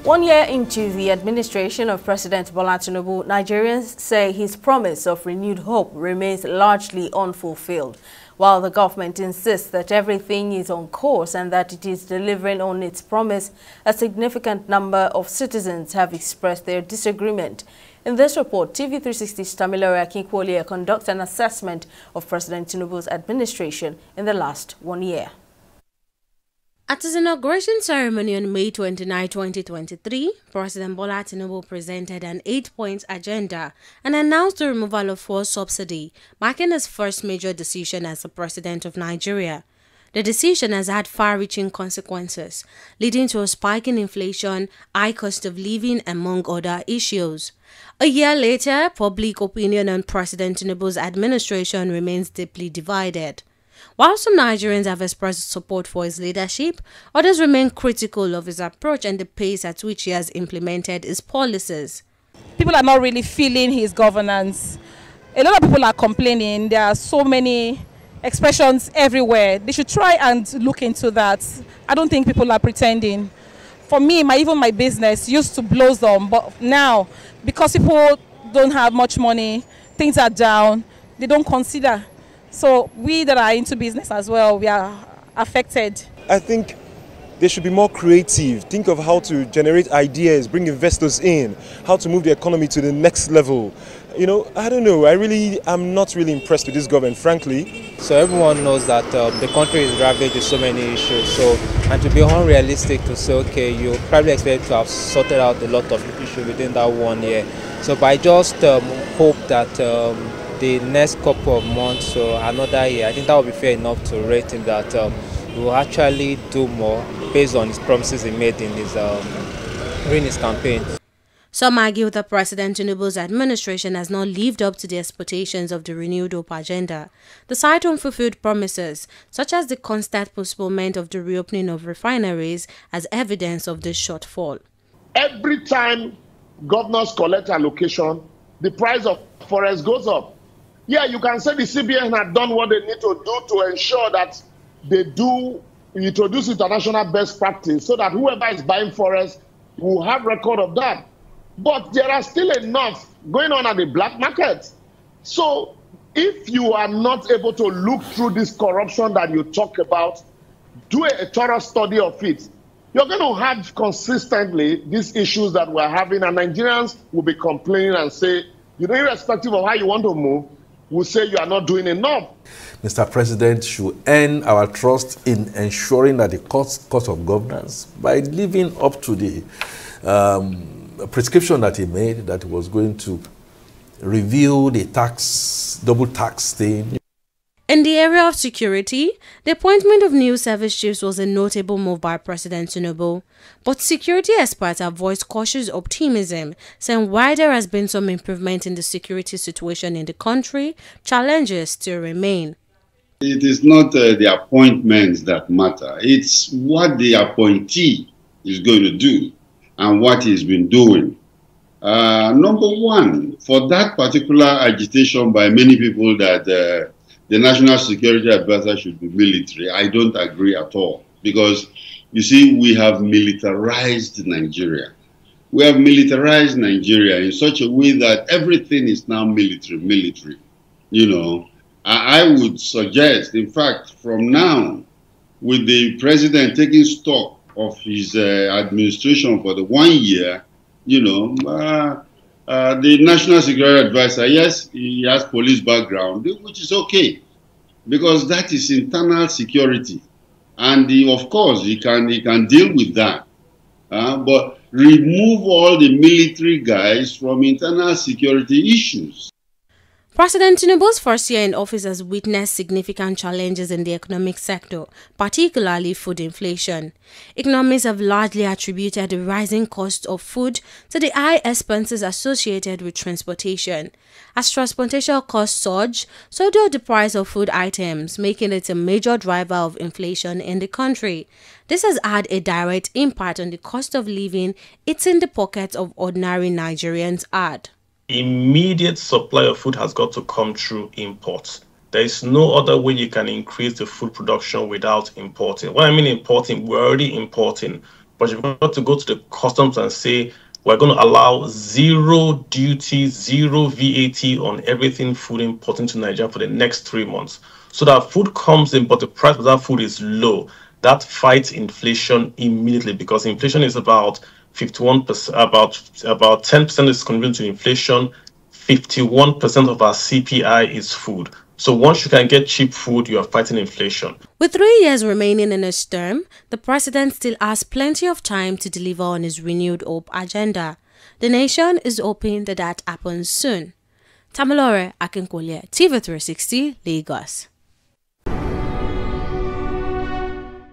1 year into the administration of President Bola Tinubu, Nigerians say his promise of renewed hope remains largely unfulfilled, while the government insists that everything is on course and that it is delivering on its promise. A significant number of citizens have expressed their disagreement. In this report, TV360's Tamilore Akinkwole conducts an assessment of President Tinubu's administration in the last 1 year. At his inauguration ceremony on May 29, 2023, President Bola Tinubu presented an 8-point agenda and announced the removal of fuel subsidy, marking his first major decision as the President of Nigeria. The decision has had far-reaching consequences, leading to a spike in inflation, high cost of living, among other issues. A year later, public opinion on President Tinubu's administration remains deeply divided. While some Nigerians have expressed support for his leadership, others remain critical of his approach and the pace at which he has implemented his policies. People are not really feeling his governance. A lot of people are complaining. There are so many expressions everywhere. They should try and look into that. I don't think people are pretending. For me, even my business used to blossom, but now, because people don't have much money, things are down, they don't consider. So we that are into business as well, we are affected. I think they should be more creative. Think of how to generate ideas, bring investors in, how to move the economy to the next level. You know, I don't know. I'm not really impressed with this government, frankly. So everyone knows that the country is ravaged with so many issues. So, and to be unrealistic to say, okay, you probably expect to have sorted out a lot of issues within that 1 year. So, but I just hope that the next couple of months or another year, I think that would be fair enough to rate him that he will actually do more based on his promises he made in his during his campaign. Some argue that President Tinubu's administration has not lived up to the expectations of the renewed hope agenda. They cite unfulfilled promises, such as the constant postponement of the reopening of refineries, as evidence of this shortfall. Every time governors collect allocation, the price of forest goes up. Yeah, you can say the CBN had done what they need to do to ensure that they do introduce international best practice so that whoever is buying forest will have record of that. But there are still enough going on at the black market. So if you are not able to look through this corruption that you talk about, do a thorough study of it, you're going to have consistently these issues that we're having, and Nigerians will be complaining and say, you know, irrespective of how you want to move, will say you are not doing enough. Mr. President should earn our trust in ensuring that the cost of governance, by living up to the prescription that he made, that he was going to review the double tax thing. In the area of security, the appointment of new service chiefs was a notable move by President Tinubu. But security experts have voiced cautious optimism, saying while there has been some improvement in the security situation in the country, challenges still remain. It is not the appointments that matter. It's what the appointee is going to do and what he's been doing. Number one, for that particular agitation by many people that the National Security Advisor should be military, I don't agree at all. Because, you see, we have militarized Nigeria. We have militarized Nigeria in such a way that everything is now military. You know, I would suggest, in fact, from now, with the president taking stock of his administration for the 1 year, you know, the National Security Advisor, yes, he has police background, which is okay, because that is internal security. And of course, he can deal with that. But remove all the military guys from internal security issues. President Tinubu's first year in office has witnessed significant challenges in the economic sector, particularly food inflation. Economists have largely attributed the rising cost of food to the high expenses associated with transportation. As transportation costs surge, so do the price of food items, making it a major driver of inflation in the country. This has had a direct impact on the cost of living eating the pockets of ordinary Nigerians hard. Immediate supply of food has got to come through imports. There is no other way you can increase the food production without importing. What I mean importing, we're already importing. But you've got to go to the customs and say, we're going to allow zero duty, zero VAT on everything food import into Nigeria for the next 3 months. So that food comes in, but the price of that food is low. That fights inflation immediately, because inflation is about 51%, about 10% is contributing to inflation. 51% of our CPI is food. So once you can get cheap food, you are fighting inflation. With 3 years remaining in his term, the president still has plenty of time to deliver on his renewed hope agenda. The nation is hoping that happens soon. Tamilore Akinkolye, TV360, Lagos.